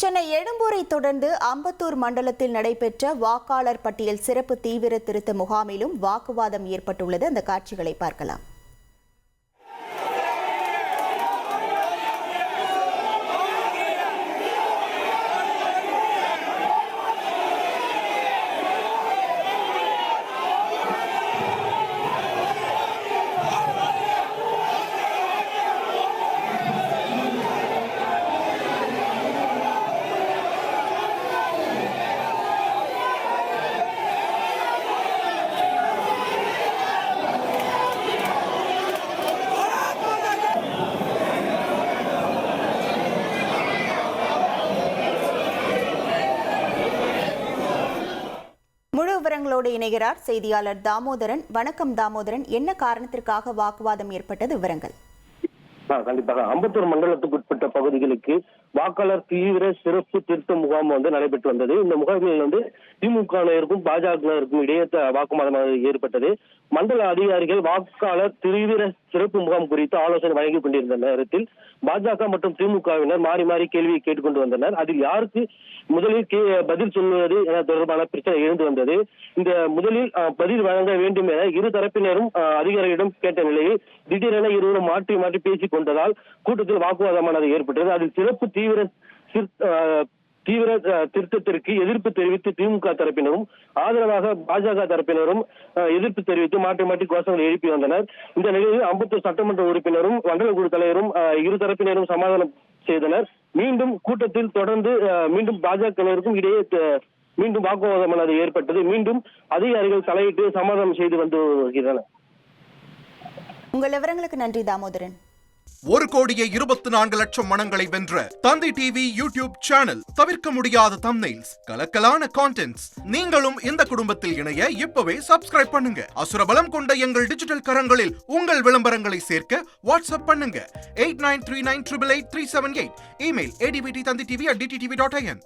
சென்னை எழும்பூரை தொடர்ந்து அம்பத்தூர் மண்டலத்தில் நடைபெற்ற வாக்காளர் பட்டியல் சிறப்பு தீவிர திருத்த முகாமிலும் வாக்குவாதம் ஏற்பட்டுள்ளது. அந்த காட்சிகளை பார்க்கலாம். முழு விவரங்களோடு இணைகிறார் செய்தியாளர் தாமோதரன். வணக்கம் தாமோதரன், என்ன காரணத்திற்காக வாக்குவாதம் ஏற்பட்டது? விவரங்கள். கண்டிப்பாக அம்பத்தூர் மண்டலத்துக்கு உட்பட்ட பகுதிகளுக்கு வாக்காளர் தீவிர சிறப்பு திருத்த முகாம் நடைபெற்று வந்தது. இந்த முகாமில் திமுகவினருக்கும் பாஜகவினருக்கும் இடையே வாக்குவாதம் ஏற்பட்டது. மண்டல அதிகாரிகள் வாக்காளர் தீவிர சிறப்பு முகாம் குறித்து ஆலோசனை வழங்கிக் கொண்டிருந்த நேரத்தில் பாஜக மற்றும் திமுகவினர் மாறி மாறி கேள்வியை கேட்டுக்கொண்டு வந்தனர். அதில் யாருக்கு முதலில் பதில் சொல்வது என தொடர்பான பிரச்சனை எழுந்து வந்தது. இந்த முதலில் பதில் வழங்க வேண்டும் என இரு தரப்பினரும் அதிகாரிகளிடம் கேட்ட நிலையில் திடீரென இருவரும் மாற்றி மாற்றி பேசிக் கொண்டதால் கூட்டத்தில் வாக்குவாதமானது ஏற்பட்டது. அதில் சிறப்பு தீவிர திருத்தத்திற்கு எதிர்ப்பு தெரிவித்து திமுக தரப்பினரும் ஆதரவாக பாஜக தரப்பினரும் எதிர்ப்பு தெரிவித்து மாற்றி மாற்றி கோஷங்களை எழுப்பி வந்தனர். இந்த நிலையில் அம்பத்தூர் சட்டமன்ற உறுப்பினரும் மண்டல குழு தலைவரும் இரு தரப்பினரும் சமாதானம் செய்தனர். மீண்டும் கூட்டத்தில் தொடர்ந்து மீண்டும் பாஜகவினருக்கும் இடையே மீண்டும் வாக்குவாதமானது ஏற்பட்டது. மீண்டும் அதிகாரிகள் தலையிட்டு சமாதானம் செய்து வந்து வருகின்றனர். உங்கள் விவரங்களுக்கு நன்றி தாமோதரன். 1,24,00,000 மனங்களை வென்ற தந்தி டிவி யூடியூப் சேனல். தவிர்க்க முடியாத தம்ப்நெயில்ஸ், கலக்கலான கான்டென்ட்ஸ். நீங்களும் இந்த குடும்பத்தில் இணைய இப்பவே சப்ஸ்கிரைப் பண்ணுங்க. அசுரபலம் கொண்ட எங்கள் டிஜிட்டல் கரங்களில் உங்கள் விளம்பரங்களை சேர்க்க வாட்ஸ்அப் பண்ணுங்க. 8939888378. Email advtthanditv@dttv.in.